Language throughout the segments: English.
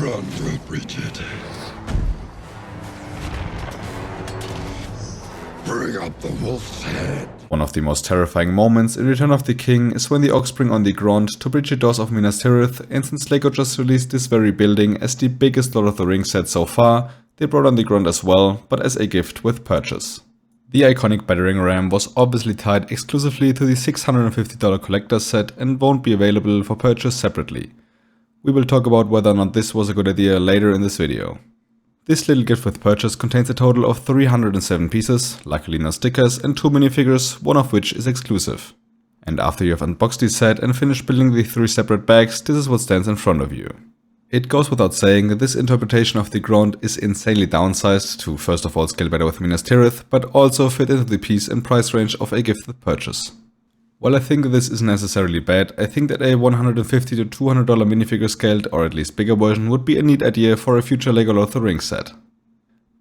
Grond Gwp reach it. Bring up the wolf's head. One of the most terrifying moments in Return of the King is when the Orcs bring on the Grond to breach the doors of Minas Tirith, and since LEGO just released this very building as the biggest Lord of the Rings set so far, they brought on the Grond as well, but as a gift with purchase. The iconic battering ram was obviously tied exclusively to the $650 collector's set and won't be available for purchase separately. We will talk about whether or not this was a good idea later in this video. This little gift with purchase contains a total of 307 pieces, luckily no stickers, and 2 minifigures, one of which is exclusive. And after you have unboxed the set and finished building the 3 separate bags, this is what stands in front of you. It goes without saying that this interpretation of the Grond is insanely downsized to first of all scale better with Minas Tirith, but also fit into the piece and price range of a gift with purchase. While I think that this isn't necessarily bad, I think that a $150 to $200 minifigure scaled or at least bigger version would be a neat idea for a future LEGO Lord of the Rings set.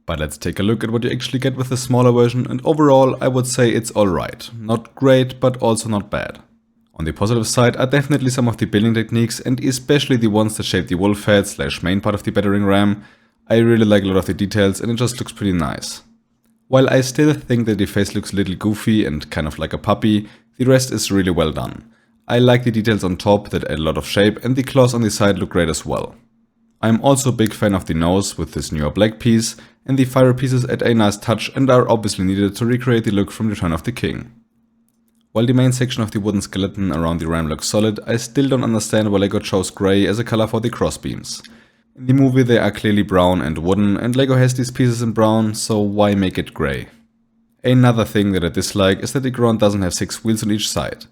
But let's take a look at what you actually get with the smaller version, and overall I would say it's alright. Not great, but also not bad. On the positive side are definitely some of the building techniques, and especially the ones that shape the wolf head / main part of the battering ram. I really like a lot of the details and it just looks pretty nice. While I still think that the face looks a little goofy and kind of like a puppy, the rest is really well done. I like the details on top that add a lot of shape, and the claws on the side look great as well. I'm also a big fan of the nose with this newer black piece, and the fire pieces add a nice touch and are obviously needed to recreate the look from Return of the King. While the main section of the wooden skeleton around the ram looks solid, I still don't understand why LEGO chose grey as a color for the crossbeams. In the movie they are clearly brown and wooden, and LEGO has these pieces in brown, so why make it grey? Another thing that I dislike is that the Grond doesn't have 6 wheels on each side.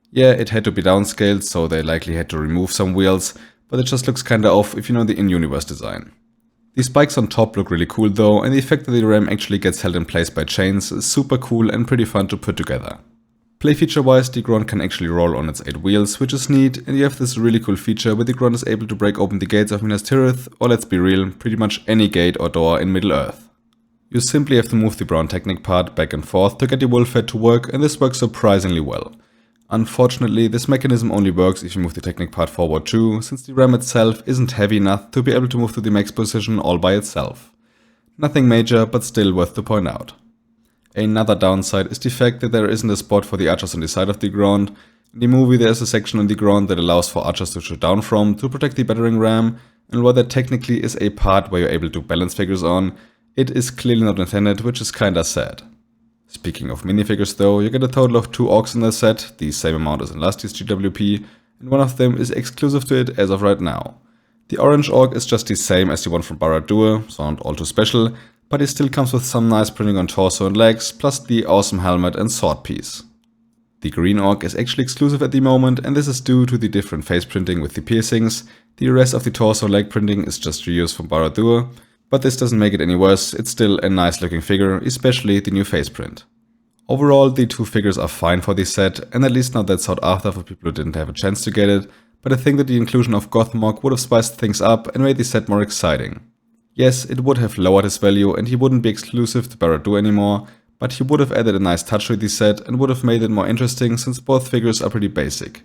Yeah, it had to be downscaled, so they likely had to remove some wheels, but it just looks kinda off if you know the in-universe design. The spikes on top look really cool though, and the fact that the ram actually gets held in place by chains is super cool and pretty fun to put together. Play feature wise, the Grond can actually roll on its 8 wheels, which is neat, and you have this really cool feature where the Grond is able to break open the gates of Minas Tirith, or let's be real, pretty much any gate or door in Middle-earth. You simply have to move the brown Technic part back and forth to get the wolf head to work, and this works surprisingly well. Unfortunately, this mechanism only works if you move the Technic part forward too, since the ram itself isn't heavy enough to be able to move to the max position all by itself. Nothing major, but still worth to point out. Another downside is the fact that there isn't a spot for the archers on the side of the Grond. In the movie there is a section on the Grond that allows for archers to shoot down from to protect the battering ram, and while that technically is a part where you're able to balance figures on, it is clearly not intended, which is kinda sad. Speaking of minifigures though, you get a total of 2 orcs in the set, the same amount as in last year's GWP, and one of them is exclusive to it as of right now. The orange orc is just the same as the one from Barad-dûr, so not all too special, but it still comes with some nice printing on torso and legs, plus the awesome helmet and sword piece. The green orc is actually exclusive at the moment, and this is due to the different face printing with the piercings. The rest of the torso leg printing is just reused from Barad-dûr. But this doesn't make it any worse, it's still a nice looking figure, especially the new face print. Overall, the 2 figures are fine for this set, and at least not that sought after for people who didn't have a chance to get it, but I think that the inclusion of Gothmog would have spiced things up and made the set more exciting. Yes, it would have lowered his value and he wouldn't be exclusive to Barad-dûr anymore, but he would have added a nice touch to the set and would have made it more interesting since both figures are pretty basic.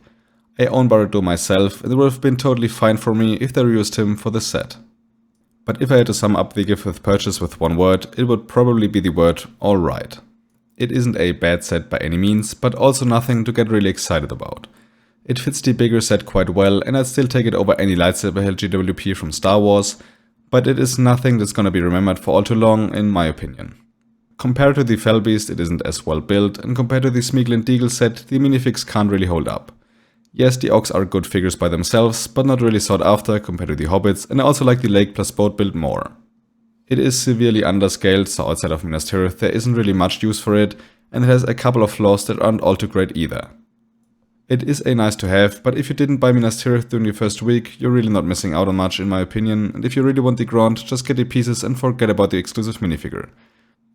I own Barad-dûr myself and it would have been totally fine for me if they reused him for the set. But if I had to sum up the gift with purchase with one word, it would probably be the word alright. It isn't a bad set by any means, but also nothing to get really excited about. It fits the bigger set quite well, and I'd still take it over any lightsaber held GWP from Star Wars, but it is nothing that's gonna be remembered for all too long in my opinion. Compared to the Fellbeast, it isn't as well built, and compared to the Smeagol and Deagle set, the minifigs can't really hold up. Yes, the orcs are good figures by themselves, but not really sought after compared to the hobbits, and I also like the lake plus boat build more. It is severely underscaled, so outside of Minas Tirith there isn't really much use for it, and it has a couple of flaws that aren't all too great either. It is a nice to have, but if you didn't buy Minas Tirith during your first week, you're really not missing out on much in my opinion, and if you really want the Grond, just get the pieces and forget about the exclusive minifigure.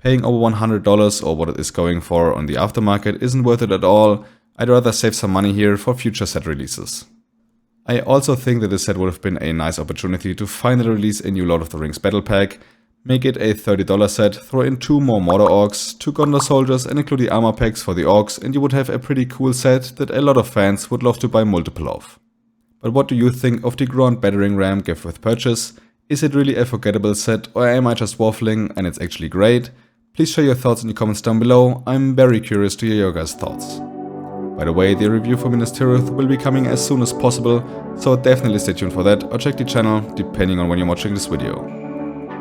Paying over $100 or what it is going for on the aftermarket isn't worth it at all. I'd rather save some money here for future set releases. I also think that this set would have been a nice opportunity to finally release a new Lord of the Rings battle pack, make it a $30 set, throw in 2 more Mordor orcs, 2 Gondor soldiers and include the armor packs for the orcs, and you would have a pretty cool set that a lot of fans would love to buy multiple of. But what do you think of the Grond battering ram gift with purchase? Is it really a forgettable set, or am I just waffling and it's actually great? Please share your thoughts in the comments down below. I'm very curious to hear your guys' thoughts. By the way, the review for Minas Tirith will be coming as soon as possible, so definitely stay tuned for that or check the channel depending on when you're watching this video.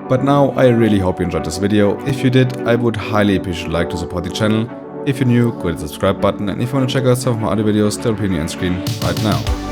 But now I really hope you enjoyed this video. If you did, I would highly appreciate a like to support the channel. If you're new, go hit the subscribe button, and if you want to check out some of my other videos, they'll be on the end screen right now.